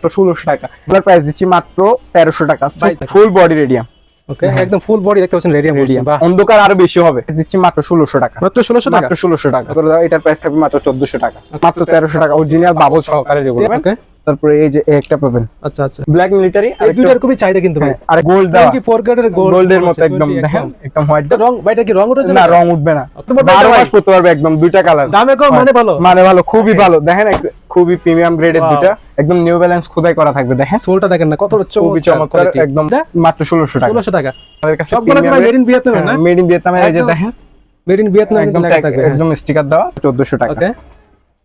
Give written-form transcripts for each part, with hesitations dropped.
মাত্র 1600 টাকা। এগুলোর প্রাইস দিচ্ছি মাত্র 1300 টাকা। Full body radium. ওকে, একদম ফুল বডি দেখতে পাচ্ছেন রেডিয়াম। বাহ, অন্ধকার আরো বেশি হবে। দিচ্ছি মাত্র 1600 টাকা। মাত্র 1600 টাকা। মাত্র 1600 টাকা করে দাও। এটার প্রাইস থাকবে মাত্র 1400 টাকা। মাত্র 1300 টাকা অরিজিনাল বাবল সহকারে যেগুলো। ওকে, তারপরে এই যে একটা পাবেন। আচ্ছা আচ্ছা, ব্ল্যাক মিলিটারি। এই দুইটার খুবই চাহিদা কিন্তু ভাই। আর গোল্ড দাও 24 গ্রেডের গোল্ডের মতো একদম দেখেন, একদম হোয়াইট। রং ভাইটা কি রং উঠেছে? না, রং উঠবে না। 12 মাস পরতে পারবে একদম। দুইটা কালার। দামে কম মানে ভালো। মানে ভালো, খুবই ভালো। দেখেন খুবই প্রিমিয়াম গ্রেডের দুইটা, একদম নিউ ব্যালেন্স খোদাই করা থাকবে। দেখেন সোলটা দেখেন না কত চমৎকার একদম। মাত্র 1600 টাকা। 1600 টাকা। আমাদের কাছে সবগুলো কি মেড ইন ভিয়েতনাম না? Made in Vietnam. এই যে দেখেন মেড ইন ভিয়েতনাম একদম লেখা থাকবে। একদম স্টিকার দেওয়া 1400 টাকা। ওকে,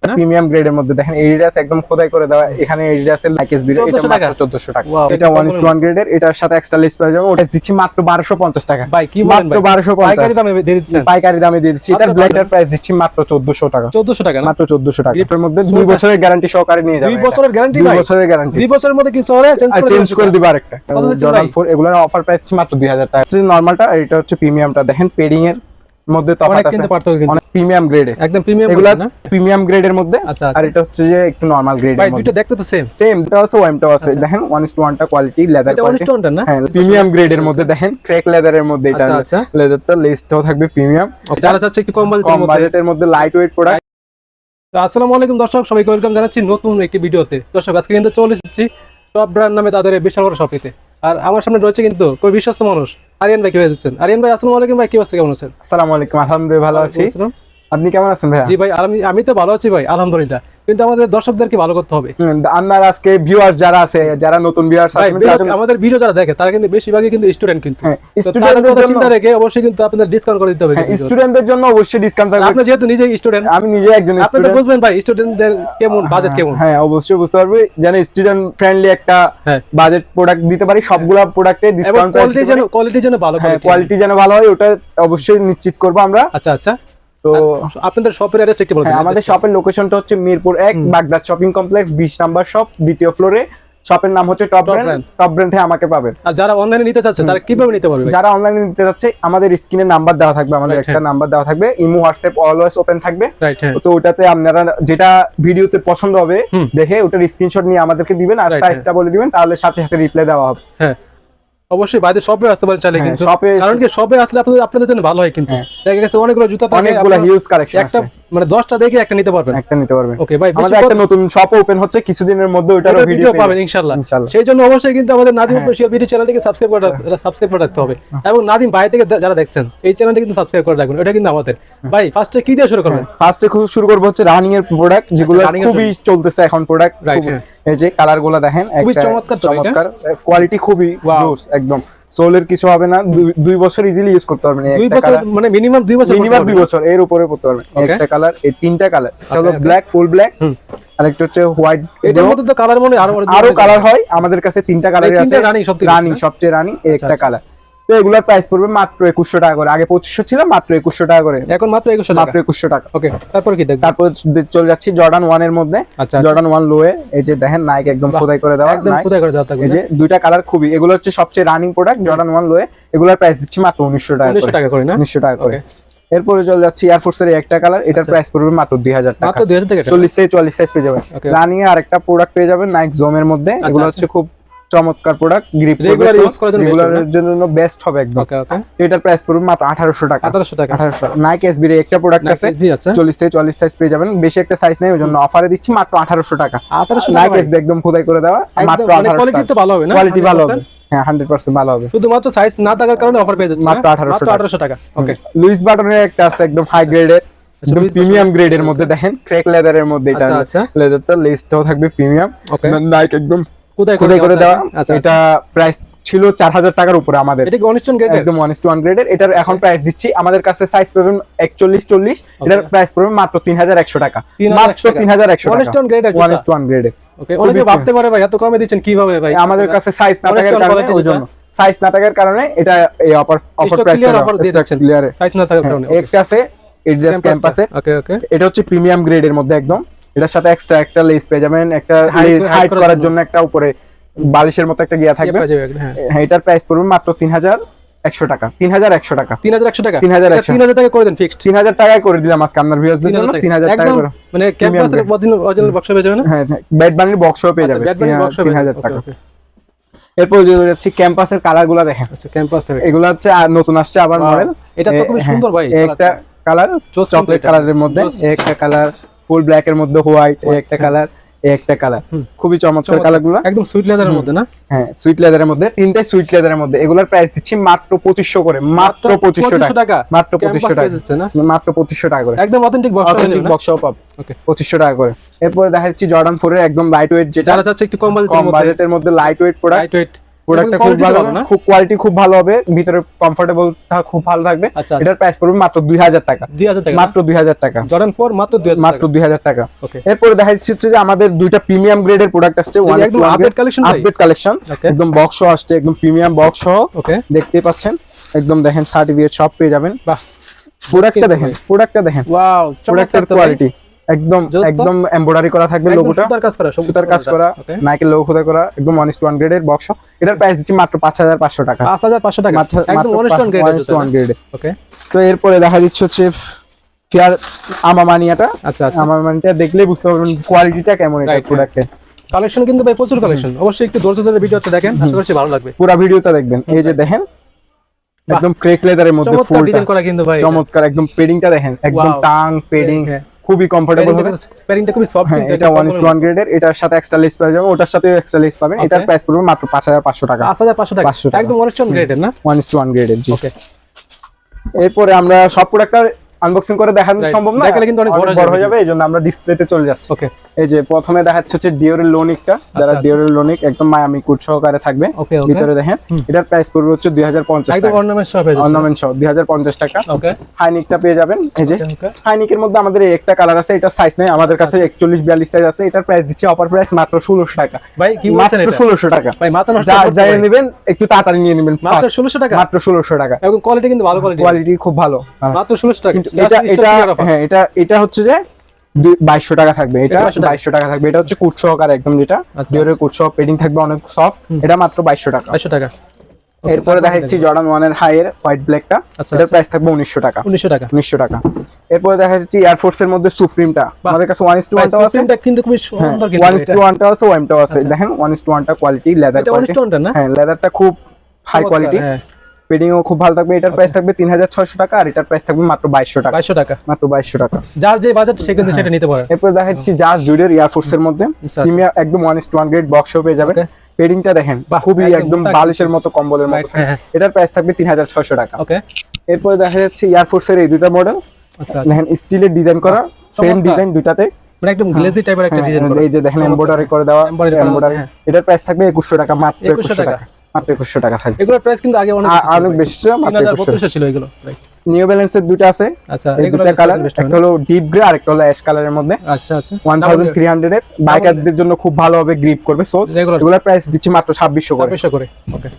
প্রিমিয়াম গ্রেডের মধ্যে দেখেন এডিডাস একদম খোদাই করে দেওয়া। এখানে এডিডাসের লাইকেস বিল, এটা মাত্র 1400 টাকা। এটা 1:1 গ্রেডের, এটার সাথে এক্সট্রা লেস পেয়ে যাবে। ওটা দিচ্ছি মাত্র 1250 টাকা। ভাই কি বলেন ভাই? মাত্র 1250 পাইকারি দামে দিয়ে দিচ্ছেন? পাইকারি দামে দিয়ে দিচ্ছি। এটার ব্ল্যাকটার প্রাইস দিচ্ছি মাত্র 1400 টাকা। 1400 টাকা না? মাত্র 1400 টাকা। এর মধ্যে 2 বছরের গ্যারান্টি সহকারে নিয়ে যাবেন। 2 বছরের গ্যারান্টি ভাই? 2 বছরের গ্যারান্টি। 2 বছরের মধ্যে কি সরে চেঞ্জ করে দিবা আরেকটা। জর্ডান 4 এগুলোর অফার প্রাইস মাত্র 2000 টাকা। হচ্ছে নরমালটা, আর এটা হচ্ছে প্রিমিয়ামটা। দেখেন পেডিং এর মধ্যে তফাৎ আছে, কিন্তু পার্থক্য কিন্তু অনেক প্রিমিয়াম গ্রেডে, একদম প্রিমিয়াম এগুলা না? প্রিমিয়াম গ্রেডের মধ্যে। আচ্ছা, আর এটা হচ্ছে যে একটু নরমাল গ্রেডের ভাই মধ্যে। দুটো দেখতে তো সেম সেম, এটা আছে ওএমটাও আছে। দেখেন 1:1 টা কোয়ালিটি, লেদার এটা কোয়ালিটি। 1:1 না? হ্যাঁ, প্রিমিয়াম গ্রেডের মধ্যে দেখেন ক্র্যাক লেদারের মধ্যে। এটা আচ্ছা। লেদারটা লেসটাও থাকবে প্রিমিয়াম। যারা চাচ্ছে একটু কম কম বাজেটের মধ্যে লাইট ওয়েট প্রোডাক্ট। তো আসসালামু আলাইকুম দর্শক, সবাইকে ওয়েলকাম জানাচ্ছি নতুন একটি ভিডিওতে। দর্শক আজকে কিন্তু চলে এসেছি টপ ব্র্যান্ড নামে তাদের এই বিশাল বড় শপিতে। আর আমার সামনে রয়েছে কিন্তু খুব বিশ্বস্ত মানুষ আরিয়ান ভাই। কি হয়েছেন আরিয়ান ভাই? আসসালামু আলাইকুম ভাই, কি অবস্থা, কেমন আছেন? আসসালামু আলাইকুম, আলহামদুলিল্লাহ ভালো আছি। আপনি কেমন আছেন ভাই? জি ভাই, আমি তো ভালো আছি ভাই, আলহামদুলিল্লাহ। কিন্তু আমাদের দর্শকদেরকে ভালো করতে হবে। আপনার আজকে ভিউয়ার্স যারা আছে, যারা নতুন ভিউয়ার্স আছে, আমাদের ভিডিও যারা দেখে তারা কিন্তু বেশিরভাগই কিন্তু স্টুডেন্ট। কিন্তু স্টুডেন্টদের জন্য চিন্তা রেখে অবশ্যই কিন্তু আপনাদের ডিসকাউন্ট করে দিতে হবে। স্টুডেন্টদের জন্য অবশ্যই ডিসকাউন্ট থাকবে। আপনি যেহেতু নিজেই স্টুডেন্ট, আমি নিজে একজন আপনি তো স্টুডেন্ট, বুঝবেন ভাই স্টুডেন্টদের কেমন বাজেট কেমন। হ্যাঁ অবশ্যই বুঝতে পারবে, যেন স্টুডেন্ট ফ্রেন্ডলি একটা বাজেট প্রোডাক্ট দিতে পারি। সবগুলা প্রোডাক্টে ডিসকাউন্ট, কোয়ালিটি যেন ভালো, কোয়ালিটি যেন ভালো হয়, ওটা অবশ্যই নিশ্চিত করব আমরা। আচ্ছা। তো আপনাদের শপের অ্যাড্রেস একটু বলুন। আমাদের শপের লোকেশনটা হচ্ছে Mirpur 1 Baghdad shopping complex 20 number shop, দ্বিতীয় ফ্লোরে। শপের নাম হচ্ছে টপ ব্র্যান্ড। আমাকে পাবেন। আর যারা অনলাইনে নিতে চাচ্ছে তারা কিভাবে নিতে পারবে? যারা অনলাইনে নিতে চাচ্ছে, আমাদের স্ক্রিনে নাম্বার দেওয়া থাকবে, আমাদের একটা নাম্বার দেওয়া থাকবে। ইমো হোয়াটসঅ্যাপ অলওয়েজ ওপেন থাকবে। তো ওটাতে আপনারা যেটা ভিডিওতে পছন্দ হবে দেখে ওটার স্ক্রিনশট নিয়ে আমাদেরকে দিবেন, আর সাইজটা বলে দিবেন, তাহলে সাথে সাথে রিপ্লাই দেওয়া হবে। হ্যাঁ অবশ্যই বাইরে শপে আসতে পারেন চাইলে কিন্তু। কারণ কি শপে আসলে আপনাদের জন্য ভালো হয়। কিন্তু দেখা গেছে অনেকগুলো জুতা থাকে, অনেকগুলো হিউজ কালেকশন আছে, মানে 10টা দেখে একটা নিতে পারবেন। ওকে ভাই, আমাদের একটা নতুন শপ ওপেন হচ্ছে কিছুদিনের মধ্যে, ওটারও ভিডিও পাবেন ইনশাআল্লাহ। সেই জন্য অবশ্যই কিন্তু আমাদের নাদিম অফিশিয়াল ভিডিও চ্যানেলটিকে সাবস্ক্রাইব করে রাখতে হবে। এবং নাদিম ভাই থেকে যারা দেখছেন এই চ্যানেলটি কিন্তু সাবস্ক্রাইব করে রাখবেন, এটা কিন্তু আমাদের। ভাই ফার্স্টে কি দিয়ে শুরু করবেন? ফার্স্টে শুরু করব হচ্ছে রানিং এর প্রোডাক্ট, যেগুলো খুবই চলতেছে এখন প্রোডাক্ট। এই যে কালার গুলো দেখেন, খুবই চমৎকার, কোয়ালিটি খুবই জোস একদম। সোলের কিছু হবে না, 2 বছর ইজিলি ইউজ করতে পারবেন। একটা কালার মানে মিনিমাম 2 বছর এর উপরে পড়তে পারবেন। একটা কালার, এই 3টা কালার হলো ব্ল্যাক, ফুল ব্ল্যাক, আর একটা হচ্ছে হোয়াইট। এটার মধ্যে তো কালার মনে আরো কালার হয় আমাদের কাছে, 3টা কালারই আছে। রানিং সবচেয়ে রানিং এই একটা কালার। তো এগুলোর প্রাইস পড়বে মাত্র 2100 টাকা করে। আগে 2500 ছিল, মাত্র 2100 টাকা করে, এখন মাত্র 2100 টাকা। ওকে, তারপর কি দেখব? তারপর চলে যাচ্ছি জর্ডান 1 এর মধ্যে। জর্ডান 1 লোয়ে, এই যে দেখেন নাইক একদম খোদাই করে দেওয়া, একদম খোদাই করে দেওয়া থাকবে। এই যে দুইটা কালার খুবই, এগুলো হচ্ছে সবচেয়ে রানিং প্রোডাক্ট জর্ডান 1 লোয়ে। এগুলোর প্রাইস দিচ্ছি মাত্র 1900 টাকা করে না? 1900 টাকা করে। এরপরে চলে যাচ্ছি এয়ারফোর্স এর একটা কালার, এটার প্রাইস পড়বে মাত্র 2000 টাকা। মাত্র 2000 টাকা। 40 থেকে 44 সাইজ পেয়ে যাবেন। রানিং এর আরেকটা প্রোডাক্ট পেয়ে যাবেন নাইক জোমের মধ্যে। এগুলো হচ্ছে খুব চমৎকার প্রোডাক্ট, গ্রিপ রেগুলারের জন্য বেস্ট হবে একদম। এটার প্রাইস পড়বে মাত্র 1800 টাকা। 1800 নাইক এসবি এর একটা প্রোডাক্ট আছে, 40 থেকে 44 সাইজ পেয়ে যাবেন। বেশি একটা সাইজ নেই, ওইজন্য অফারে দিচ্ছি মাত্র 1800 টাকা। নাইক এসবি একদম খোদাই করে দেওয়া, মাত্র 1800 টাকা। কোয়ালিটি তো ভালো হবে না? কোয়ালিটি ভালো হবে, হ্যাঁ 100% ভালো হবে। শুধুমাত্র সাইজ না থাকার কারণে অফার পেয়ে যাচ্ছে মাত্র 1800 টাকা। ওকে, লুইস বাটনের একটা আছে একদম হাই গ্রেডের, একদম প্রিমিয়াম গ্রেডের মধ্যে। দেখেন ক্র্যাক লেদারের মধ্যে, এটা লেদারটা লেসটাও থাকবে প্রিমিয়াম, নাইক একদম খোদাই করে দেওয়া। এটা প্রাইস ছিল 4000 টাকার উপরে আমাদের। এটা কি 1:1 গ্রেড? একদম 1:1 গ্রেডের। এটার এখন প্রাইস দিচ্ছি, আমাদের কাছে সাইজ পাবেন 41 40, এটার প্রাইস পড়বে মাত্র 3100 টাকা। মাত্র 3100 টাকা 1:1 গ্রেডের। ওকে, অনেকে ভাবতে পারে ভাই এত কমে দিচ্ছেন কিভাবে ভাই? আমাদের কাছে সাইজ না থাকার কারণে, ওইজন্য সাইজ না থাকার কারণে এটা এই অফার প্রাইস ক্লিয়ারে সাইজ না থাকার কারণে। একটা আছে এডিডাস ক্যাম্পাসে। ওকে, এটা হচ্ছে প্রিমিয়াম গ্রেডের মধ্যে একদম। এটার সাথে এক্সট্রা একটা লেস পেয়ে যাবেন, একটা হাইড করার জন্য একটা উপরে বালিশের মতো একটা গিয়া থাকবে। হ্যাঁ, এটার প্রাইস পড়বে মাত্র 3100 100 টাকা, 3100 টাকা, 3100 টাকা, 3100 3000 টাকা করে দেন ফিক্সড। 3000 টাকায় করে দিলাম আজকে আপনার ভিউয়ারদের জন্য, 3000 টাকা করে। মানে ক্যাম্পাসের অরিজিনাল বক্স পেয়ে যাবেন না? হ্যাঁ, ব্যাট বান্ডিল বক্সও পেয়ে যাবে 3000 টাকা। এরপর যে যাচ্ছে ক্যাম্পাসের কালারগুলো দেখেন। আচ্ছা, ক্যাম্পাসের এগুলো হচ্ছে নতুন আসছে আবার মডেল। এটা তো খুব সুন্দর ভাই। একটা কালার চকলেট কালারের মধ্যে, একটা কালার ফুল ব্ল্যাক এর মধ্যে হোয়াইট, একটা কালার, একটা কালার, খুবই চমৎকার কালারগুলো, একদম সুইট লেদারের মধ্যে না? হ্যাঁ, সুইট লেদারের মধ্যে, তিনটাই সুইট লেদারের মধ্যে। এগুলোর প্রাইস দিচ্ছি মাত্র 2500 করে, মাত্র 2500 টাকা, মাত্র 2500 টাকা, মাত্র 2500 টাকা করে, একদম অথেন্টিক বক্স, অথেন্টিক বক্সও পাব। ওকে, 2500 টাকা করে। এরপরে দেখা যাচ্ছে জর্ডান 4 এর একদম লাইট ওয়েট, যেটা যারা চাচ্ছে একটু কম বাজেটের মধ্যে light weight product. Light weight প্রোডাক্টটা খুব ভালো, খুব কোয়ালিটি খুব ভালো হবে, ভিতরে কমফোর্টেবল খুব ভালো থাকবে। এটার প্রাইস পড়বে মাত্র 2000 টাকা, 2000 টাকা, মাত্র 2000 টাকা। জর্ডান 4 মাত্র 2000 মাত্র 2000 টাকা। ওকে, এরপরে দেখা যাচ্ছে যে আমাদের দুইটা প্রিমিয়াম গ্রেডের প্রোডাক্ট আসছে, একদম আপডেট কালেকশন, আপডেট কালেকশন, একদম বক্স সহ আসছে, একদম প্রিমিয়াম বক্স সহ। ওকে, দেখতে পাচ্ছেন, একদম দেখেন সার্টিফিকেট সব পেয়ে যাবেন। বাহ, প্রোডাক্টটা দেখেন, প্রোডাক্টটা দেখেন, ওয়াও, প্রোডাক্টের কোয়ালিটি একদম একদম এমব্রয়ডারি করা থাকবে, লোগোটা সুতার কাজ করা, নাইকের লোগো খোদা করা, একদম 1:1 গ্রেডের বক্স। এটার প্রাইস দিচ্ছি মাত্র 5500 টাকা, 5500 টাকা, একদম 1:1 গ্রেড। ওকে, তো এরপরে দেখা দিচ্ছে হচ্ছে ফিয়ার আমামানিয়াটা। আচ্ছা, আমামানিয়াটা দেখলেই বুঝতে পারবেন কোয়ালিটিটা কেমন এটা প্রোডাক্টের। কালেকশন কিন্তু ভাই প্রচুর কালেকশন, অবশ্যই একটু ধৈর্য ধরে ভিডিওটা দেখেন, আশা করছি ভালো লাগবে। পুরো ভিডিওটা দেখবেন। এই যে দেখেন, একদম ক্রেক লেদারের মধ্যে ফুল ডিজাইন করা কিন্তু ভাই চমৎকার, একদম পেডিংটা দেখেন, একদম টাং পেডিং, খুবই কমফোর্টেবল হবে। পেডিংটা খুবই সফট, এটা 1:1 গ্রেডের। এটার সাথে এক্সট্রা লেস পাওয়া যাবে, ওটার সাথে এক্সট্রা লেস পাবেন। এটার প্রাইস পড়বে মাত্র 5500 টাকা, 5500 টাকা, একদম 1:1 গ্রেডের না? 1:1 গ্রেডের, জি। ওকে, এরপরে আমরা সব প্রোডাক্টটা আনবক্সিং করে দেখানো সম্ভব না, দেখালে কিন্তু অনেক বড় হয়ে যাবে, এইজন্য আমরা ডিসপ্লেতে চলে যাচ্ছি। ওকে, এই যে প্রথমে দেখাচ্ছে হচ্ছে ডিওরের লোনিকটা, যারা ডিওরের লোনিক একদম মায়ামি কুট সহকারে থাকবে। ভিতরে দেখেন, এটার প্রাইস পড়বে হচ্ছে 2050 টাকা, একদম অর্নামেন্ট সহ, অর্নামেন্ট সহ 2050 টাকা। ওকে, হাইনিকটা পেয়ে যাবেন। এই যে হাইনিকের মধ্যে আমাদের একটা কালার আছে, এটা সাইজ নেই আমাদের কাছে, 41-42 সাইজ আছে। এটার প্রাইস দিচ্ছে অফার প্রাইস মাত্র 1600 টাকা। ভাই কি বলছেন, এটা 1600 টাকা ভাই, মাত্র যাই নেবেন একটু তাড়াতাড়ি নিয়ে নেবেন, মাত্র 1600 টাকা, মাত্র 1600 টাকা। এবং কোয়ালিটি কিন্তু ভালো, কোয়ালিটি খুব ভালো, মাত্র 1600 টাকা। কিন্তু এটা হ্যাঁ, এটা হচ্ছে যে 2200 টাকা থাকবে, এটা 2200 টাকা থাকবে। এটা হচ্ছে কুট সহকারে একদম, যেটা ডিওরের কুট সহ, পেডিং থাকবে অনেক সফট, এটা মাত্র 2200 টাকা, 2200 টাকা। এরপরে দেখাচ্ছি জর্ডান 1 এর হাই এর হোয়াইট ব্ল্যাকটা, এটার প্রাইস থাকবে 1900 টাকা, 1900 টাকা, 1900 টাকা। এরপরে দেখা যাচ্ছে এয়ার ফোর্স এর মধ্যে সুপ্রিমটা, আমাদের কাছে 1:1 টাও আছে, সুপ্রিমটা কিন্তু খুবই সুন্দর, কিন্তু 1:1 টাও আছে, ওএম টাও আছে। দেখেন 1:1 টা কোয়ালিটি, লেদার কোয়ালিটি, হ্যাঁ লেদারটা খুব হাই কোয়ালিটি, পেডিংও খুব ভালো থাকবে। এটার প্রাইস থাকবে 3600 টাকা, আর এটার প্রাইস থাকবে মাত্র 2200 টাকা, 2200 টাকা, মাত্র 2200 টাকা। যার যে বাজেট সে কিন্তু সেটা নিতে পারে। এরপর দেখাচ্ছি জাস্ট জুডের এয়ার ফোর্স এর মধ্যে প্রিমিয়াম, একদম 1:1 গ্রেড বক্সও পেয়ে যাবে। পেডিংটা দেখেন, খুবই একদম বালিশের মতো, কম্বলের মতো। এটার প্রাইস থাকবে 3600 টাকা। ওকে, এরপর দেখা যাচ্ছে এয়ার ফোর্স এর এই দুটো মডেল, আচ্ছা দেখেন স্টিলের ডিজাইন করা, সেম ডিজাইন দুটাতে, মানে একদম গ্লেজি টাইপের একটা ডিজাইন করা। এই যে দেখেন এমব্রয়ডারি করে দেওয়া, এমব্রয়ডারি। এটার প্রাইস থাকবে 2100 টাকা, মাত্র 2100 টাকা, মাত্র 2100 টাকা থাকবে। এগুলোর প্রাইস কিন্তু আগে অনেক বেশি ছিল, মাত্র 3200 ছিল এগুলো প্রাইস। নিউ ব্যালেন্সের দুটো আছে, আচ্ছা, এই দুটো কালার, একটা হলো ডিপ গ্রে আর একটা হলো অ্যাশ কালারের মধ্যে। আচ্ছা, 1300 এর, বাইকারদের জন্য খুব ভালোভাবে গ্রিপ করবে। সো এগুলোর প্রাইস দিচ্ছি মাত্র 2600 করে। ওকে,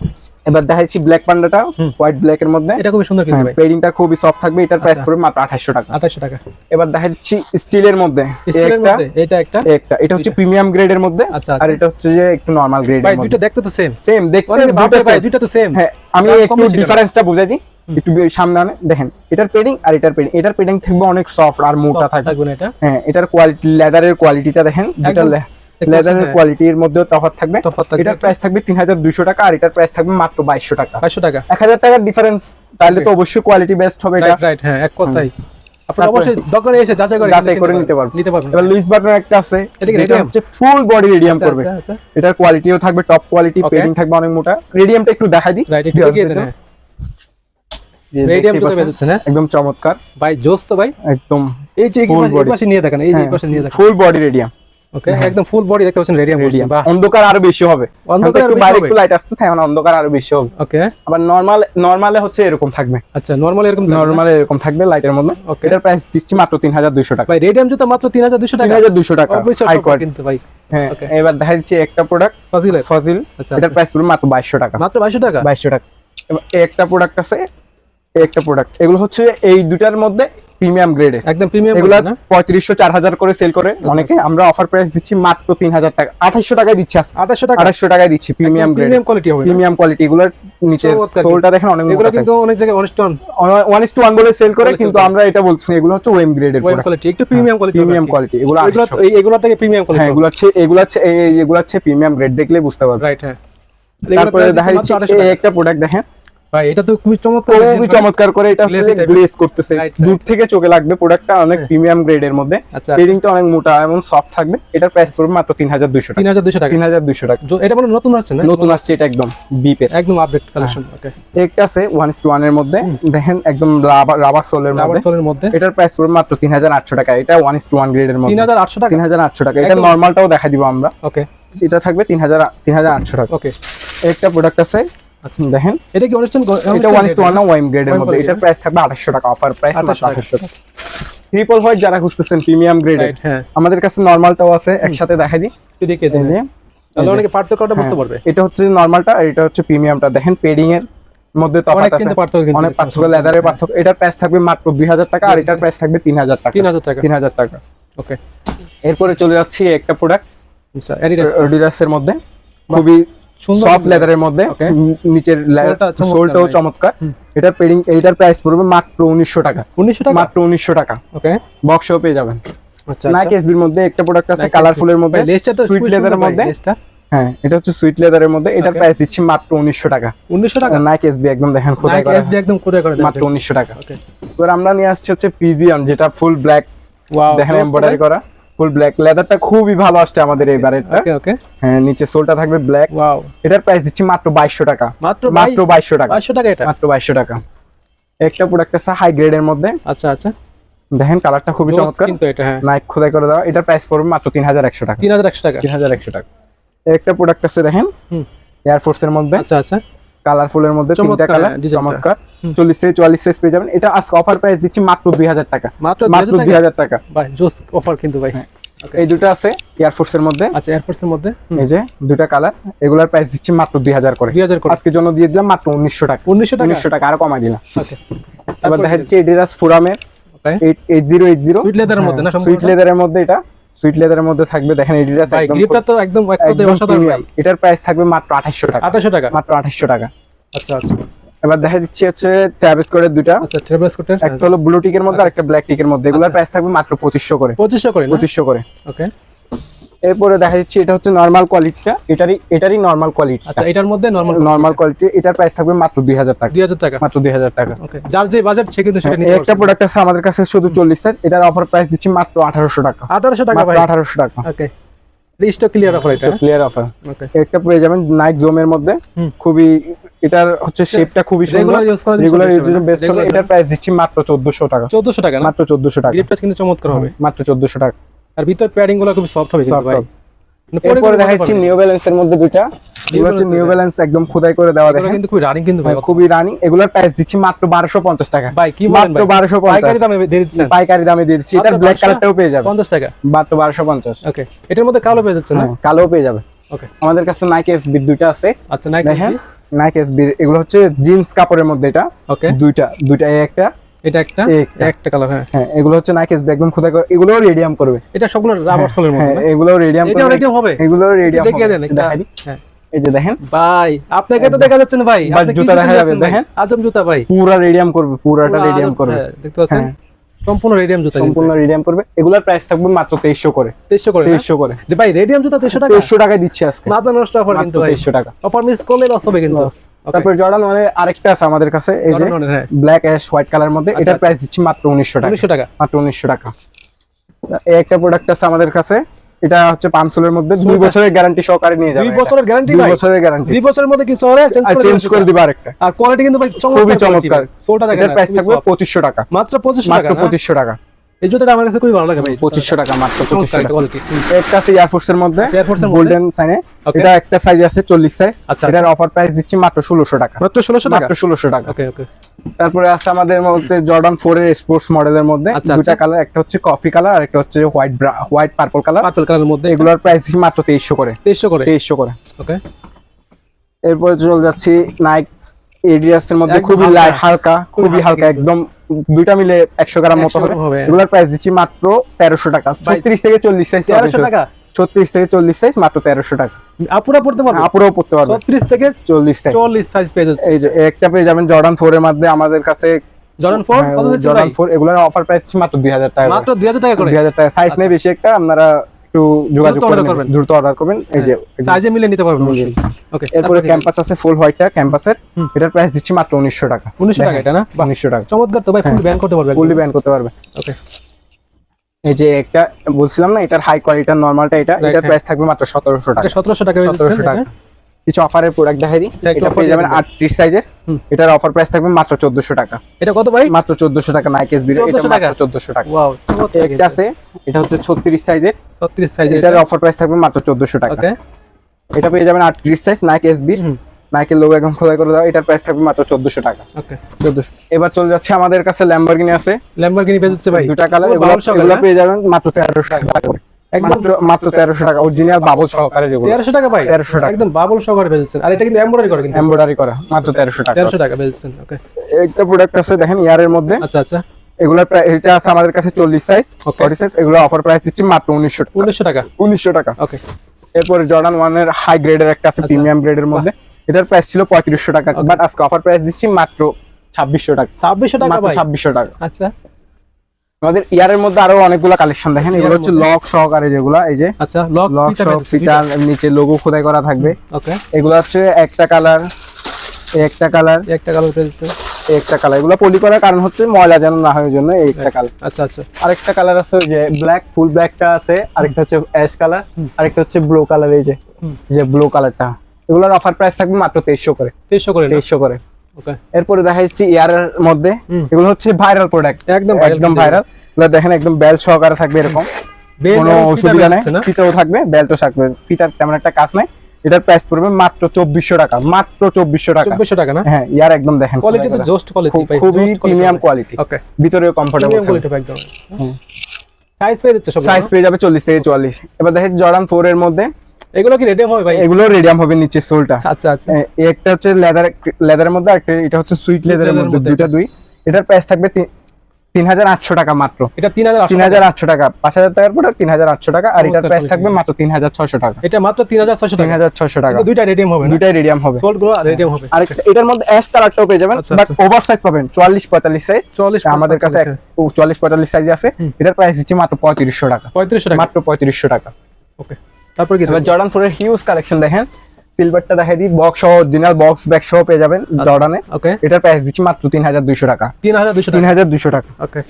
এবার দেখাচ্ছি ব্ল্যাক পান্ডাটা, হোয়াইট ব্ল্যাক এর মধ্যে, এটা খুবই সুন্দর কিন্তু ভাই, পেডিংটা খুবই সফট থাকবে। এটার প্রাইস পড়বে মাত্র 2800 টাকা, 2800 টাকা। এবার দেখাচ্ছি স্টিলের মধ্যে, এটা হচ্ছে প্রিমিয়াম গ্রেডের মধ্যে, আর এটা হচ্ছে যে একটু নরমাল গ্রেডের মধ্যে। ভাই দুটো দেখতে তো সেম, দেখতে দুটো তো সেম। হ্যাঁ, আমি একটু ডিফারেন্সটা বুঝাই দিই, একটু সামনে আনে। দেখেন এটার পেডিং আর এটার পেডিং, এটার পেডিং থাকবে অনেক সফট আর মোটা থাকবে না এটা। হ্যাঁ, এটার কোয়ালিটি, লেদারের কোয়ালিটিটা দেখেন, দুটো লেদারের কোয়ালিটির মধ্যে তফাৎ থাকবে। এটার প্রাইস থাকবে 3200 টাকা, আর এটার প্রাইস থাকবে মাত্র 2200 টাকা, 2200 টাকা, 1000 টাকার ডিফারেন্স। তাহলে তো অবশ্যই কোয়ালিটি বেস্ট হবে এটা, রাইট? হ্যাঁ, এক কথাই আপনারা অবশ্যই দোকানে এসে যাচাই করে নিতে পারবেন। এবার লুইস বাটন একটা আছে, এটা হচ্ছে ফুল বডি রেডিয়াম করবে। এটার কোয়ালিটিও থাকবে টপ কোয়ালিটি, পেডিং থাকবে অনেক মোটা। রেডিয়ামটা একটু দেখাই দিই, রাইট? একটু দেখিয়ে দেন। রেডিয়াম তো বেজেছে না, একদম চমৎকার ভাই, জোস তো ভাই, একদম। এই যে পাশে নিয়ে দেখেন, এই যে পাশে নিয়ে দেখেন, ফুল বডি রেডিয়াম। ওকে, একদম ফুল বডি দেখতে পাচ্ছেন, রেডিয়াম। অন্ধকার আরো বেশি হবে, অন্ধকার একটু বাইরে একটু লাইট আসছে, এখন অন্ধকার আরো বেশি হবে। ওকে, আবার নরমালে হচ্ছে এরকম থাকবে। আচ্ছা, নরমালি এরকম থাকবে লাইটের মধ্যে। এটার প্রাইস দিচ্ছি মাত্র 3200 টাকা। ভাই রেডিয়াম জুতা মাত্র 3200 টাকা, 3200 টাকা, হাই কোয়ালিটি কিন্তু ভাই। হ্যাঁ, এবার দেখাচ্ছি একটা প্রোডাক্ট ফাজিল, এটার প্রাইস পড়বে মাত্র 2200 টাকা, মাত্র 2200 টাকা, 2200 টাকা। এবার একটা প্রোডাক্ট আছে, একটা প্রোডাক্ট, এগুলো হচ্ছে এই দুটার মধ্যে প্রিমিয়াম গ্রেডের, একদম প্রিমিয়াম। এগুলা 3500 4000 করে সেল করে অনেকে, আমরা অফার প্রাইস দিচ্ছি মাত্র 3000 টাকা, 2800 টাকায় দিচ্ছি আজকে। 2800 টাকায় দিচ্ছি প্রিমিয়াম গ্রেড, প্রিমিয়াম কোয়ালিটি হবে, প্রিমিয়াম কোয়ালিটি। এগুলোর নিচের সোলটা দেখেন অনেক মোটা, এগুলো কিন্তু অনেক জায়গায় 1:1 বলে সেল করে, কিন্তু আমরা এটা বলছি এগুলো হচ্ছে ওয়েম গ্রেডের ওয়েম কোয়ালিটি, একটু প্রিমিয়াম কোয়ালিটি, প্রিমিয়াম কোয়ালিটি। এগুলো থেকে প্রিমিয়াম কোয়ালিটি। হ্যাঁ, এগুলো হচ্ছে প্রিমিয়াম গ্রেড, দেখলে বুঝতে পারবেন। রাইট, হ্যাঁ। তারপরে দেখা যাচ্ছে এই একটা প্রোডাক্ট দেখেন ভাই, এটা তো খুবই চমৎকার, খুবই চমৎকার করে এটা হচ্ছে গ্লেজ করতেছে, দূর থেকে চোখে লাগবে। প্রোডাক্টটা অনেক প্রিমিয়াম গ্রেডের মধ্যে, পেডিংটা অনেক মোটা এবং সফট থাকবে। এটার প্রাইস পড়বে মাত্র 3200 টাকা। 3200 টাকা। এটা বলে নতুন আসছে না? নতুন আসছে, এটা একদম বিপের একদম আপডেট কালেকশন। ওকে, একটা আছে 1:1 এর মধ্যে, দেখেন একদম রাবার সোলের মধ্যে। এটার প্রাইস পড়বে মাত্র 3800 টাকা। এটা 1:1 গ্রেডের মধ্যে 3800 টাকা। 3800 টাকা। এটা নরমালটাও দেখা দিব আমরা। ওকে, এটা থাকবে 3800 টাকা। ওকে, একটা প্রোডাক্ট আছে, আচ্ছা দেখেন, এটা কি অনস্ট্যান্ড? এটা 1:1 না ওয়াইম গ্রেডের মধ্যে। এটার প্রাইস থাকবে 2800 টাকা, অফার প্রাইস 2800 টাকা। ট্রিপল হোয়াইট যারা খুঁজতেছেন প্রিমিয়াম গ্রেডের, আমাদের কাছে নরমালটাও আছে, একসাথে দেখাই দিই। দেখিয়ে দিন, তাহলে অনেকে পার্থক্যটা বুঝতে পারবে। এটা হচ্ছে নরমালটা আর এটা হচ্ছে প্রিমিয়ামটা। দেখেন পেডিং এর মধ্যে তফাৎ আছে, অনেক পার্থক্য, লেদারের পার্থক্য। এটার প্রাইস থাকবে মাত্র 2000 টাকা আর এটার প্রাইস থাকবে 3000 টাকা। 3000 টাকা। ওকে, এরপরে চলে যাচ্ছি একটা প্রোডাক্ট অ্যাডিডাসের মধ্যে, খুবই সফট লেদারের মধ্যে, নিচের সোলটাও চমৎকার। এটার পেডিং, এইটার প্রাইস পড়বে মাত্র 1900 টাকা। 1900 টাকা, মাত্র 1900 টাকা। ওকে, বক্সও পেয়ে যাবেন। আচ্ছা, নাইক এসবির মধ্যে একটা প্রোডাক্ট আছে কালারফুলের মধ্যে, সুইট লেদারের মধ্যে। হ্যাঁ, এটা হচ্ছে সুইট লেদারের মধ্যে। এটার প্রাইস দিচ্ছি মাত্র 1900 টাকা। 1900 টাকা। নাইক এসবি একদম দেখেন খোদাই করা, একদম খোদাই করা, মাত্র 1900 টাকা। ওকে, এবার আমরা নিয়ে আসছি হচ্ছে পিজিয়ন, যেটা ফুল ব্ল্যাক। ওয়াও, দেখেন এমব্রয়ডারি করা, ফুল ব্ল্যাক। লেদারটা খুবই ভালো আসছে আমাদের এবারেরটা। ওকে, ওকে, হ্যাঁ, নিচে সোলটা থাকবে ব্ল্যাক। ওয়াও, এটার প্রাইস দিচ্ছি মাত্র 2200 টাকা। মাত্র 2200 টাকা। 2200 টাকা এটা, মাত্র 2200 টাকা। একটা প্রোডাক্ট আছে হাই গ্রেডের মধ্যে। আচ্ছা, আচ্ছা, দেখেন কালারটা খুবই চমৎকার, কিন্তু এটা হ্যাঁ নাইক খোদাই করে দেওয়া। এটার প্রাইস পড়বে মাত্র 3100 টাকা। 3100 টাকা। 3100 টাকা। একটা প্রোডাক্ট আছে দেখেন এয়ার ফোর্স এর মধ্যে। আচ্ছা, আচ্ছা, কালারফুলের মধ্যে, তিনটা কালার, চমৎকার। 40 থেকে 44 সাইজ পেয়ে যাবেন। এটা আজকে অফার প্রাইস দিচ্ছি মাত্র 2000 টাকা। মাত্র 2000 টাকা। ভাই জোস অফার কিন্তু ভাই। এই দুটো আছে এয়ার ফোর্স এর মধ্যে। আচ্ছা, এয়ার ফোর্স এর মধ্যে এই যে দুটো কালার, এগুলার প্রাইস দিচ্ছি মাত্র 2000 করে। 2000 করে আজকের জন্য দিয়ে দিলাম মাত্র 1900 টাকা। 1900 টাকা আর কমাই দিলাম। ওকে, এবার দেখাচ্ছি এডিডাস ফোরামের 8080 সুইট লেদারের মধ্যে না, সুইট লেদারের মধ্যে। এটা সুইট লেদারের মধ্যে থাকবে, দেখেন এডিডাস একদম গ্রিপটা তো একদম অসাধারণ ভাই। এটার প্রাইস থাকবে মাত্র 2800 টাকা। 2800 টাকা, মাত্র 2800 টাকা। আচ্ছা, আচ্ছা, এবার দেখা দিচ্ছি হচ্ছে ট্রাভিস স্কটের দুটো। আচ্ছা, ট্রাভিস স্কটের একটা হলো ব্লু টিকের মধ্যে আর একটা ব্ল্যাক টিকের মধ্যে। এগুলোর প্রাইস থাকবে মাত্র 2500 করে। 2500 করে, 2500 করে। ওকে, এরপরে দেখা যাচ্ছে এটা হচ্ছে নরমাল কোয়ালিটিটা, এটারই নরমাল কোয়ালিটি। আচ্ছা, এটার মধ্যে নরমাল কোয়ালিটি। এটার প্রাইস থাকবে মাত্র 2000 টাকা। 2000 টাকা, মাত্র 2000 টাকা। ওকে, যার যে বাজেট সে কিন্তু সেটা নিতে পারবে। একটা প্রোডাক্ট আছে আমাদের কাছে শুধু 40 সাইজ, এটার অফার প্রাইস দিচ্ছি মাত্র 1800 টাকা। 1800 টাকা ভাই, 1800 টাকা। ওকে, স্টক ক্লিয়ার অফার, এটা ক্লিয়ার অফার। ওকে, একটা পেয়ে যাবেন নাইক জোমের মধ্যে, খুবই এটার হচ্ছে শেপটা খুবই সুন্দর, রেগুলার ইউজের জন্য বেস্ট হবে। এটার প্রাইস দিচ্ছি মাত্র 1400 টাকা। 1400 টাকা, মাত্র 1400 টাকা। গ্রিপটা কিন্তু চমৎকার হবে, মাত্র 1400 টাকা। আর ভিতর প্যাডিং গুলো খুব সফট হবে কিন্তু ভাই। এরপর দেখাচ্ছি নিউ ব্যালেন্সের মধ্যে দুইটা। এগুলো হচ্ছে নিউ ব্যালেন্স একদম খোদাই করে দেওয়া, দেখেন কিন্তু খুবই রানিং, কিন্তু ভাই খুবই রানিং। এগুলোর প্রাইস দিচ্ছি মাত্র 1250 টাকা। ভাই কি বলেন ভাই, মাত্র 1250 পাইকারি দামে দিয়ে দিচ্ছেন। পাইকারি দামে দিয়ে দিচ্ছি। এটার ব্ল্যাক কালারটাও পেয়ে যাবেন 50 টাকা, মাত্র 1250। ওকে, এটার মধ্যে কালো পেয়ে যাচ্ছে না? কালো পেয়ে যাবে। ওকে, আমাদের কাছে নাইক এসবি দুইটা আছে। আচ্ছা, নাইক দেখেন, নাইক এসবি এগুলো হচ্ছে জিন্স কাপড়ের মধ্যে। এটা ওকে, দুইটা একটা, এটা একটা কালার। হ্যাঁ, হ্যাঁ, এগুলো হচ্ছে নাইক এসবি একদম খোদাই করে। এগুলো রেডিয়াম করবে, এটা সবগুলো রাবার সোলের মধ্যে। হ্যাঁ, এগুলো রেডিয়াম করবে, এটা রেডিয়াম হবে, এগুলো রেডিয়াম হবে। দেখিয়ে দেন, দেখাই দিই। হ্যাঁ, এই যে দেখেন ভাই, আপনাকে তো দেখা যাচ্ছে না ভাই, আপনি জুতা দেখা যাবে। দেখেন আজব জুতা ভাই, পুরো রেডিয়াম করবে, পুরোটা রেডিয়াম করবে। দেখতে পাচ্ছেন, সম্পূর্ণ রেডিয়াম জুতা, সম্পূর্ণ রেডিয়াম করবে। এগুলোর প্রাইস থাকবে মাত্র 2300 করে। 2300 করে, 2300 করে ভাই। রেডিয়াম জুতা 2300 টাকা, 2300 টাকায় দিচ্ছি আজকে। মাত্র নষ্ট অফার কিন্তু ভাই, 2300 টাকা। অফার মিস করলে লস হবে কিন্তু। তারপর জর্ডান মানে আরেকটা আছে আমাদের কাছে, এই যে ব্ল্যাক অ্যাশ হোয়াইট কালার মধ্যে। এটার প্রাইস দিচ্ছি মাত্র 1900 টাকা। 1900 টাকা, মাত্র 1900 টাকা। এই একটা প্রোডাক্ট আছে আমাদের কাছে, এটা হচ্ছে পামসোলের মধ্যে 2 বছরের গ্যারান্টি সহকারে নিয়ে যাবেন। 2 বছরের গ্যারান্টি ভাই, 2 বছরের গ্যারান্টি। 2 বছরের মধ্যে কিছু হলে চেঞ্জ করে দিবা আরেকটা। আর কোয়ালিটি কিন্তু ভাই খুবই চমৎকার। সোলটা দেখেন, এটার প্রাইস থাকবে 2500 টাকা, মাত্র 2500 টাকা। মাত্র 2500 টাকা। এই জুতাটা আমার কাছে খুবই ভালো লাগে ভাই। 2500 টাকা, মাত্র 2500 টাকা কোয়ালিটি। একটা আছে এয়ার ফোর্সের মধ্যে, গোল্ডেন সাইনে। এটা একটা সাইজ আছে 40 সাইজ। এটার অফার প্রাইস দিচ্ছি মাত্র 1600 টাকা। মাত্র 1600 টাকা, মাত্র 1600 টাকা। ওকে, ওকে। তারপরে আছে আমাদের মধ্যে জর্ডান 4 এর স্পোর্টস মডেলের মধ্যে দুটো কালার, একটা হচ্ছে কফি কালার আর একটা হচ্ছে হোয়াইট পার্পল কালার। পার্পল কালারের মধ্যে এগুলোর প্রাইস দিচ্ছি মাত্র 2300 করে। 2300 করে, 2300 করে। ওকে, এরপর চলে যাচ্ছি নাইক এডিডাস এর মধ্যে, খুবই লাইট হালকা, খুবই হালকা, একদম দুইটা মিলে 100 গ্রাম মতো 100 হবে। এগুলোর প্রাইস দিচ্ছি মাত্র 1300 টাকা। 36 থেকে 40 সাইজ 1300 টাকা 36 থেকে 40 সাইজ মাত্র 1300 টাকা। আপুরা পড়তে পারবে? আপুরাও পড়তে পারবে। 36 থেকে 40 সাইজ 40 সাইজ পেয়ে যাচ্ছে। এই যে একটা পেয়ে যাবেন জর্ডান 4 এর মধ্যে আমাদের কাছে। জর্ডান 4 কত দিচ্ছেন ভাই? জর্ডান 4 এগুলোর অফার প্রাইস মাত্র 2000 টাকা। মাত্র 2000 টাকা করে। 2000 টাকা। সাইজ নেই বেশি একটা, আপনারা একটু যোগাযোগ করবেন, দ্রুত অর্ডার করবেন। এই যে সাইজে মিলে নিতে পারবেন অবশ্যই। ওকে, এরপরে ক্যাম্পাস আছে ফুল হোয়াইটটা ক্যাম্পাসের, এটার প্রাইস দিচ্ছি মাত্র 1900 টাকা। 1900 টাকা এটা না? 1900 টাকা। চমৎকার তো ভাই, ফুল ব্যান করতে পারবে। ফুললি ব্যান করতে পারবে। ওকে, এই যে একটা বলছিলাম না, এটার হাই কোয়ালিটির নরমালটা, এটার প্রাইস থাকবে মাত্র 1700 টাকা। 1700 টাকা 1700 টাকা। কিছু অফারের প্রোডাক্ট দেখাই দিই। এটা পেয়ে যাবেন 38 সাইজের, এটার অফার প্রাইস থাকবে মাত্র 1400 টাকা। এটা কত ভাই? মাত্র 1400 টাকা। নাইক এসবি, এটা মাত্র 1400 টাকা। ওয়াও, একটা আছে, এটা হচ্ছে 36 সাইজের, 36 সাইজের, এটার অফার প্রাইস থাকবে মাত্র 1400 টাকা। ওকে, এটা পেয়ে যাবেন 38 সাইজ নাইক এসবি, নাইকের লোগো একদম খোদাই করে দাও, এটার প্রাইস থাকবে মাত্র 1400 টাকা। ওকে, 1400। এবার চলে যাচ্ছে আমাদের কাছে ল্যাম্বরগিনি আছে। ল্যাম্বরগিনি পেয়ে যাচ্ছে ভাই, দুটা কালার, এগুলো পেয়ে যাবেন মাত্র 1300 টাকা করে। মাত্র 1300 টাকা, অরিজিনাল বাবল সহকারে যেগুলো। 1300 টাকা ভাই? 1300 টাকা একদম বাবল সহকারে পেয়ে যাচ্ছেন। আর এটা কিন্তু এমব্রয়ডারি করা, কিন্তু এমব্রয়ডারি করা, মাত্র 1300 টাকা। 1300 টাকা পেয়ে যাচ্ছেন। ওকে, একটা প্রোডাক্ট আছে দেখেন ইয়ারের মধ্যে। আচ্ছা আচ্ছা, এগুলোর প্রাইস, এটা আছে আমাদের কাছে 40 সাইজ 40 সাইজ, এগুলো অফার প্রাইস দিচ্ছি মাত্র 1900 টাকা। 1900 টাকা। 1900 টাকা। ওকে, এরপর জর্ডান 1 এর হাই গ্রেডের একটা আছে, প্রিমিয়াম গ্রেডের মধ্যে, এটার প্রাইস ছিল 3500 টাকা, বাট আজকে অফার প্রাইস দিচ্ছি মাত্র 2600 টাকা। 2600 টাকা মাত্র ভাই? 2600 টাকা। আচ্ছা, আমাদের ইয়ারের মধ্যে আরো অনেকগুলো কালেকশন দেখেন, এগুলো হচ্ছে লক সহকারে যেগুলো, এই যে আচ্ছা, লক সহ ফিচার, নিচে লোগো খোদাই করা থাকবে। ওকে, এগুলো হচ্ছে একটা কালার, একটা কালার, একটা কালার পেয়ে যাচ্ছে, একটা কালার। এগুলো পলি করার কারণ হচ্ছে ময়লা যেন না হয়, জন্য এই একটা কালার। আচ্ছা আচ্ছা, আরেকটা কালার আছে যে ব্ল্যাক, ফুল ব্ল্যাকটা আছে, আরেকটা হচ্ছে অ্যাশ কালার, আরেকটা হচ্ছে ব্লু কালার, এই যে ব্লু কালারটা। এগুলোর অফার প্রাইস থাকবে মাত্র 2300 করে। 2300 করে? 2300 করে। ওকে, এরপরে দেখা যাচ্ছে ইয়ারের মধ্যে, এগুলো হচ্ছে ভাইরাল প্রোডাক্ট, একদম ভাইরাল। এগুলো দেখেন একদম বেল সহকারে থাকবে, এরকম কোনো অসুবিধা নাই, ফিতাও থাকবে, বেল্টও থাকবে, ফিতার তেমন একটা কাজ নাই। এটার প্রাইস পড়বে মাত্র 2400 টাকা। মাত্র 2400 টাকা। 2400 টাকা না? হ্যাঁ, ইয়ার একদম দেখেন কোয়ালিটি তো জোস্ট কোয়ালিটি ভাই, খুবই প্রিমিয়াম কোয়ালিটি। ওকে, ভিতরেও কমফোর্টেবল কোয়ালিটি একদম। সাইজ পেয়ে যাচ্ছে সব? সাইজ পেয়ে যাবে 40 থেকে 44। এবার দেখেন জর্ডান 4 এর মধ্যে, এগুলো কি রেডিয়াম হবে ভাই? এগুলো রেডিয়াম হবে নিচে সোলটা। আচ্ছা আচ্ছা, একটা হচ্ছে লেদারের মধ্যে, একটা এটা হচ্ছে সুইট লেদারের মধ্যে, দুইটা দুই। এটার প্রাইস থাকবে 3800 টাকা মাত্র। এটা 3800 টাকা। 5000 টাকার প্রোডাক্ট 3800 টাকা, আর এটার প্রাইস থাকবে মাত্র 3600 টাকা। এটা মাত্র 3600 টাকা। 3600 টাকা। দুইটা রেডিয়াম হবে? দুইটাই রেডিয়াম হবে, সোল্ড গুলো রেডিয়াম হবে। আর এটার মধ্যে অ্যাশ কালারটাও পেয়ে যাবেন, বাট ওভার সাইজ পাবেন 44 45 সাইজ। 44 আমাদের কাছে 44 45 সাইজ আছে। এটার প্রাইস দিচ্ছি মাত্র 3500 টাকা। 3500 টাকা, মাত্র 3500 টাকা। ওকে, তারপর কি? এবার জর্ডান 4 এর হিউজ কালেকশন দেখেন। সিলভারটা দেখাই দিই, বক্স সহ, অরিজিনাল বক্স ব্যাগ সহ পেয়ে যাবেন জর্ডানে। ওকে, এটার প্রাইস দিচ্ছি মাত্র 3200 টাকা। 3200 টাকা। ওকে,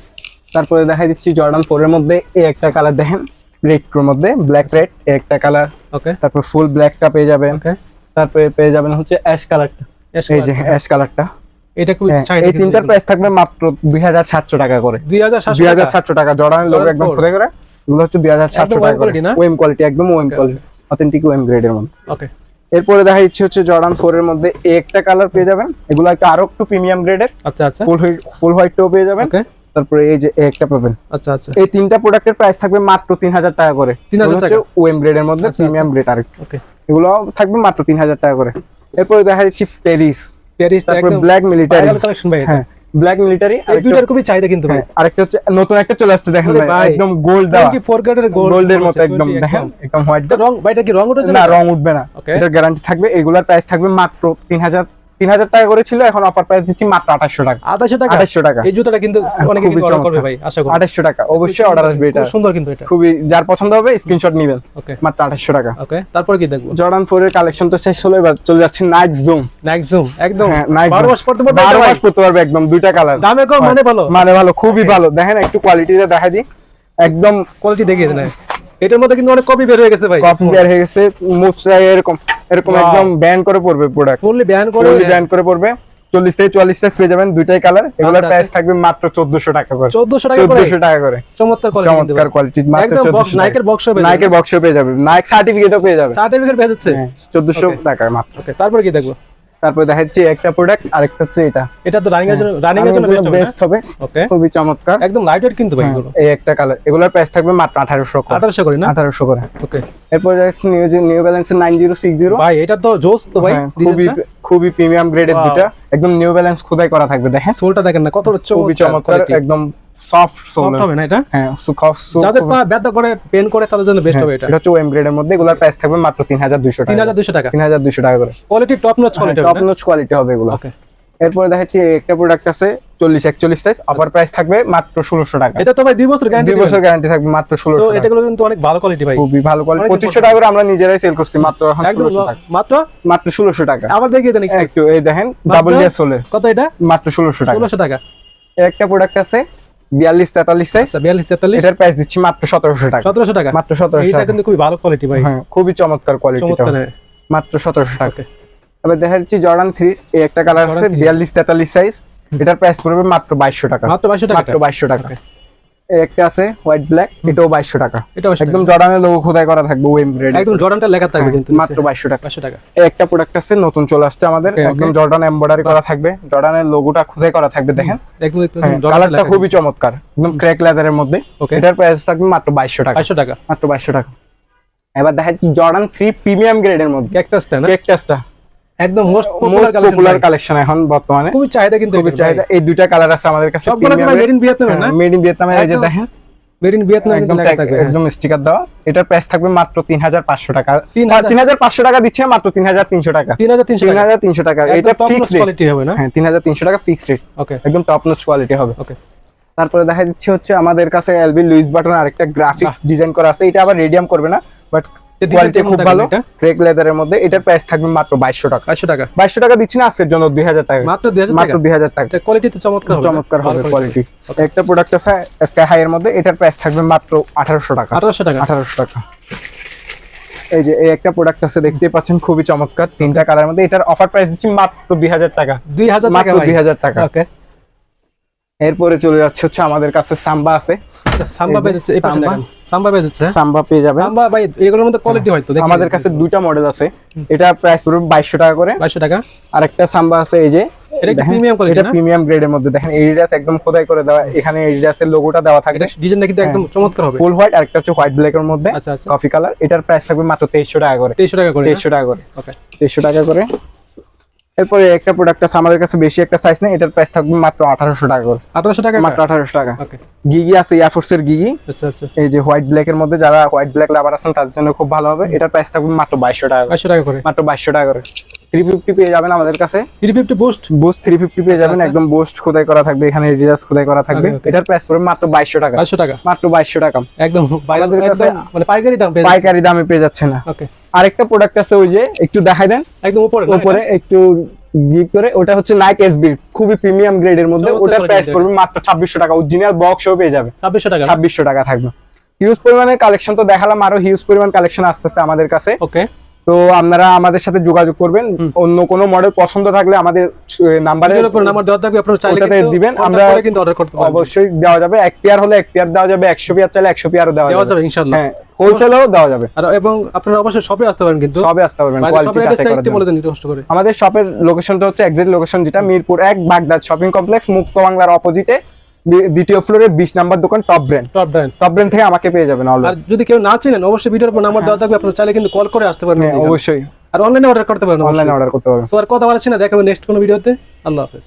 তারপরে দেখাই দিচ্ছি জর্ডান 4 এর মধ্যে এই একটা কালার দেখেন, রেড্রোর মধ্যে ব্ল্যাক রেড, একটা কালার। ওকে, তারপর ফুল ব্ল্যাকটা পেয়ে যাবেন। ওকে, তারপরে পেয়ে যাবেন হচ্ছে অ্যাশ কালারটা, এই যে অ্যাশ কালারটা। এটা খুব চাই। এই তিনটার প্রাইস থাকবে মাত্র 2700 টাকা করে। 2700 টাকা। জর্ডানের লোগো একদম খোদাই করে, এগুলো হচ্ছে 2700 টাকা করে। ওএম কোয়ালিটি, একদম ওএম কোয়ালিটি, অথেন্টিক ওএম গ্রেডের মধ্যে। ওকে, এরপরে দেখা যাচ্ছে হচ্ছে জর্ডান 4 এর মধ্যে এই একটা কালার পেয়ে যাবেন, এগুলো একটা আরো একটু প্রিমিয়াম গ্রেডের। আচ্ছা আচ্ছা, ফুল হোয়াইটটাও পেয়ে যাবেন। ওকে, তারপরে এই যে একটা পাবেন। আচ্ছা আচ্ছা, এই তিনটা প্রোডাক্টের প্রাইস থাকবে মাত্র 3000 টাকা করে। 3000 টাকা ওএম গ্রেডের মধ্যে, প্রিমিয়াম গ্রেড আর। ওকে, এগুলো থাকবে মাত্র 3000 টাকা করে। এরপরে দেখা যাচ্ছে প্যারিস, তারপর ব্ল্যাক মিলিটারি কালেকশন ভাই। হ্যাঁ, ব্ল্যাক মিলিটারি, এই দুইটার খুবই চাহিদা কিন্তু ভাই। আরেকটা হচ্ছে নতুন একটা চলে আসছে দেখেন ভাই, একদম গোল্ড দেওয়া, 24 ক্যারেটের গোল্ডের মতো একদম দেখেন, একদম হোয়াইট। রং ভাইটা কি রং উঠেছে? না, রং উঠবে না, এটার গ্যারান্টি থাকবে। এগুলার প্রাইস থাকবে মাত্র 3000 টাকা করে ছিল, এখন অফার প্রাইস দিচ্ছি মাত্র 2800 টাকা। 2800 টাকা। এই জুতাটা কিন্তু অনেকে কিন্তু অর্ডার করবে ভাই, আশা করি। 2800 টাকা অবশ্যই অর্ডার আসবে। এটা সুন্দর কিন্তু, এটা খুবই, যার পছন্দ হবে স্ক্রিনশট নেবেন। ওকে, মাত্র 2800 টাকা। ওকে, তারপর কি দেখবো? জর্ডান 4 এর কালেকশন তো শেষ হলো, এবার চলে যাচ্ছে নাইক জুম। নাইক জুম একদম 12 মাস পড়তে পারবে, 12 মাস পড়তে পারবে একদম, দুইটা কালার। দামে কম, মানে ভালো, খুবই ভালো। দেখেন একটু কোয়ালিটিটা দেখাই দিই, একদম কোয়ালিটি দেখিয়ে দেন। এটার মধ্যে কিন্তু অনেক কপি বের হয়ে গেছে ভাই, কপি বের হয়ে গেছে, মোস্টাই এরকম একদম ব্যান করে পড়বে প্রোডাক্ট, ফুললি ব্যান করে পড়বে। 40 থেকে 44 সাইজ পেয়ে যাবেন, দুইটাই কালার। এগুলোর প্রাইস থাকবে মাত্র 1400 টাকা করে। 1400 টাকা করে। চমৎকার কোয়ালিটি, মাত্র একদম বক্স, নাইকের বক্স পেয়ে যাবে, নাইক সার্টিফিকেটও পেয়ে যাবে। সার্টিফিকেট পেয়ে যাচ্ছে 1400 টাকা মাত্র। ওকে, তারপর কি দেখবো? তারপর দেখাচ্ছি একটা প্রোডাক্ট, আরেকটা হচ্ছে এটা তো রানিং এর জন্য বেস্ট হবে। ওকে, খুবই চমৎকার, একদম লাইট ওয়েট কিন্তু ভাই এগুলো। এই একটা কালার, এগুলোর প্রাইস থাকবে মাত্র 1800 করে না? 1800 করে। ওকে, এরপর যাচ্ছে নিউ ব্যালেন্সের 9060। ভাই এটা তো জোস তো ভাই, খুবই প্রিমিয়াম গ্রেডের দুটো, একদম নিউ ব্যালেন্স খোদাই করা থাকবে। দেখেন সোলটা দেখেন না কত খুবই চমৎকার, একদম সফট সোল হবে না এটা? হ্যাঁ, যাদের পা ব্যথা করে পেন করে তাদের জন্য বেস্ট হবে এটা। এটা হচ্ছে ওএম গ্রেডের মধ্যে, এগুলোর প্রাইস থাকবে মাত্র 3200 টাকা। 3200 টাকা, 3200 টাকা করে। Quality top notch quality, top notch quality হবে এগুলো। ওকে, এরপরে দেখাচ্ছি একটা প্রোডাক্ট আছে 40-41 সাইজ, অফার প্রাইস থাকবে মাত্র 1600 টাকা। এটা তো ভাই 2 বছর গ্যারান্টি, 2 বছর গ্যারান্টি থাকবে মাত্র 1600 টাকা। এটাগুলো কিন্তু অনেক ভালো কোয়ালিটি ভাই, খুবই ভালো কোয়ালিটি। 2500 টাকা করে আমরা নিজেরাই সেল করছি মাত্র একদম 1600 টাকা, মাত্র 1600 টাকা। আবার দেখিয়ে দেন একটু এই দেখেন ডাবল লেয়ার সোলে কত এটা, মাত্র 1600 টাকা। 1600 টাকা। একটা প্রোডাক্ট আছে 42-43 সাইজ, 42-43, এটার প্রাইস দিচ্ছি মাত্র 1700 টাকা। 1700 টাকা, মাত্র 1700 এটা টাকা। কিন্তু খুবই ভালো কোয়ালিটি ভাই, হ্যাঁ, খুবই চমৎকার কোয়ালিটি, চমৎকার। মাত্র 1700 টাকা। এবার দেখা যাচ্ছে জর্ডান 3, এই একটা কালার আছে 42-43 সাইজ, এটার প্রাইস পড়বে মাত্র 2200 টাকা। মাত্র 2200 টাকা, মাত্র 2200 টাকা। এই একটা আছে হোয়াইট ব্ল্যাক, এটাও 2200 টাকা। এটাও একদম জর্ডানের লোগো খোদাই করা থাকবে, ওএম গ্রেড, একদম জর্ডানটা লেখা থাকবে কিন্তু মাত্র 2200 টাকা। 2200 টাকা। এই একটা প্রোডাক্ট আছে নতুন চলে আসছে আমাদের, একদম জর্ডান এমব্রয়ডারি করা থাকবে, জর্ডানের লোগোটা খোদাই করা থাকবে। দেখেন একদম কালারটা খুবই চমৎকার, একদম ক্র্যাক লেদারের মধ্যে। এটার প্রাইস থাকবে মাত্র 2200 টাকা। 2200 টাকা, মাত্র 2200 টাকা। এবার দেখাচ্ছি জর্ডান 3 প্রিমিয়াম গ্রেডের মধ্যে, ক্যাকটাসটা না, ক্যাকটাসটা একদম মোস্ট পপুলার কালেকশন এখন বর্তমানে, খুবই চাহিদা, কিন্তু খুবই চাহিদা। এই দুইটা কালার আছে আমাদের কাছে, সবগুলো মেড ইন ভিয়েতনাম না, মেড ইন ভিয়েতনামে। এই যে দেখেন মেড ইন ভিয়েতনাম একদম লেখা থাকবে, একদম স্টিকার দেওয়া। এটার প্রাইস থাকবে মাত্র 3500 টাকা। 3500 3500 টাকা দিচ্ছে, মাত্র 3300 টাকা। 3300 টাকা। এটা ফিক্সড কোয়ালিটি হবে না? হ্যাঁ, 3300 টাকা ফিক্সড রেট। ওকে, একদম টপ নচ কোয়ালিটি হবে। ওকে। তারপরে দেখা যাচ্ছে হচ্ছে আমাদের কাছে এলবি লুইস বাটন আরেকটা গ্রাফিক্স ডিজাইন করা আছে, এটা আবার রেডিয়াম করবে না, বাট কোয়ালিটি খুব ভালো, ক্রেক লেদারের মধ্যে। এটার প্রাইস থাকবে মাত্র 2200 টাকা। 2200 টাকা, 2200 টাকা দিচ্ছি না আজকের জন্য, 2000 টাকা, মাত্র 2000 টাকা, মাত্র 2000 টাকা। এটা কোয়ালিটি তো চমৎকার হবে, চমৎকার হবে কোয়ালিটি। একটা প্রোডাক্ট আছে স্কাই হাই এর মধ্যে, এটার প্রাইস থাকবে মাত্র 1800 টাকা। 1800 টাকা, 1800 টাকা। এই যে এই একটা প্রোডাক্ট আছে দেখতেই পাচ্ছেন, খুবই চমৎকার, তিনটা কালার মধ্যে। এটার অফার প্রাইস দিচ্ছি মাত্র 2000 টাকা। 2000 টাকা, 2000 টাকা। ওকে। এরপরে চলে যাচ্ছে হচ্ছে আমাদের কাছে সাম্বা আছে, সাম্বা পেয়ে যাচ্ছে, এই পাশে দেখেন সাম্বা পেয়ে যাচ্ছে, সাম্বা পেয়ে যাবেন। সাম্বা ভাই এগুলোর মধ্যে কোয়ালিটি হয়তো দেখেন, আমাদের কাছে দুইটা মডেল আছে, এটা প্রাইস পড়বে 2200 টাকা করে। 2200 টাকা। আরেকটা সাম্বা আছে, এই যে এটা একটা প্রিমিয়াম কোয়ালিটি, এটা প্রিমিয়াম গ্রেডের মধ্যে। দেখেন এডিডাস একদম খোদাই করে দেওয়া, এখানে এডিডাসের লোগোটা দেওয়া থাকবে, এটা ডিজাইনটা কিন্তু একদম চমৎকার হবে, ফুল হোয়াইট। আরেকটা হচ্ছে হোয়াইট ব্ল্যাক এর মধ্যে, আচ্ছা আচ্ছা, কফি কালার। এটার প্রাইস থাকবে মাত্র 2300 টাকা করে। 2300 টাকা করে, 2300 টাকা করে, ওকে, 2300 টাকা করে। এরপরে একটা প্রোডাক্ট আছে আমাদের কাছে, বেশি একটা সাইজ নেই, এটার প্রাইস থাকবে মাত্র 1800 টাকা করে। 1800 টাকা, মাত্র 1800 টাকা। ওকে। গিগি আছে, এয়ারফোর্সের গিগি, আচ্ছা আচ্ছা, এই যে হোয়াইট ব্ল্যাক এর মধ্যে, যারা হোয়াইট ব্ল্যাক লাভার আছেন তাদের জন্য খুব ভালো হবে। এটার প্রাইস থাকবে মাত্র 2200 টাকা, 2200 টাকা করে, মাত্র 2200 টাকা করে। 350 পেয়ে যাবেন আমাদের কাছে, 350 বুস্ট, বুস্ট 350 পেয়ে যাবেন, একদম বুস্ট খোদাই করা থাকবে, এখানে এডিডাস খোদাই করা থাকবে। এটার প্রাইস পড়বে মাত্র 2200 টাকা, 2200 টাকা, মাত্র 2200 টাকা। একদম আমাদের কাছে মানে পাইকারি দাম পেয়ে যাচ্ছে, পাইকারি দামে পেয়ে যাচ্ছে না। ওকে। আরেকটা প্রোডাক্ট আছে, ওই যে একটু দেখাই দেন, একদম উপরে উপরে একটু গিক করে, ওটা হচ্ছে নাইক এসবি, খুবই প্রিমিয়াম গ্রেডের মধ্যে। ওটার প্রাইস পড়বে মাত্র 2600 টাকা, অরিজিনাল বক্সও পেয়ে যাবে 2600 টাকা, 2600 টাকা থাকবে। হিউজ পরিমাণের কালেকশন তো দেখালাম, আরো হিউজ পরিমাণ কালেকশন আসতেছে আমাদের কাছে। ওকে, তো আপনারা আমাদের সাথে যোগাযোগ করবেন, অন্য কোনো মডেল পছন্দ থাকলে আমাদের নাম্বারের উপর নাম্বার দেওয়া থাকবে, আপনারা চাইলে ওটাতে কিন্তু দিবেন, আমরা কিন্তু অর্ডার করতে পারবেন, অবশ্যই দেওয়া যাবে। এক পেয়ার হলে এক পেয়ার দেওয়া যাবে, 100 পেয়ার চাইলে 100 পেয়ারও দেওয়া যাবে ইনশাআল্লাহ। হ্যাঁ, হোলসেলও দেওয়া যাবে। আর এবং আপনারা অবশ্যই শপে আসতে পারেন, কিন্তু সবে আসতে পারবেন কোয়ালিটি যাচাই করার জন্য। বলে দেন একটু কষ্ট করে। আমাদের শপের লোকেশনটা হচ্ছে এক্সাক্ট লোকেশন যেটা মিরপুর 1 বাগদাদ শপিং কমপ্লেক্স, মুক্ত বাংলার অপোজিটে, দ্বিতীয় ফ্লোরে 20 নাম্বার দোকান, টপ ব্র্যান্ড। টপ ব্র্যান্ড থেকে আমাকে পেয়ে যাবেন আর যদি কেউ না চিনেন, অবশ্যই ভিডিওর উপর নাম্বার দেওয়া থাকবে, আপনারা চাইলে কিন্তু কল করে আসতে পারবেন, অবশ্যই। আর অনলাইনে অর্ডার করতে পারেন, অনলাইনে অর্ডার করতে পারবেন। সো আর কথা বলছি না, দেখাবো নেক্সট কোনো ভিডিওতে। আল্লাহ হাফেজ।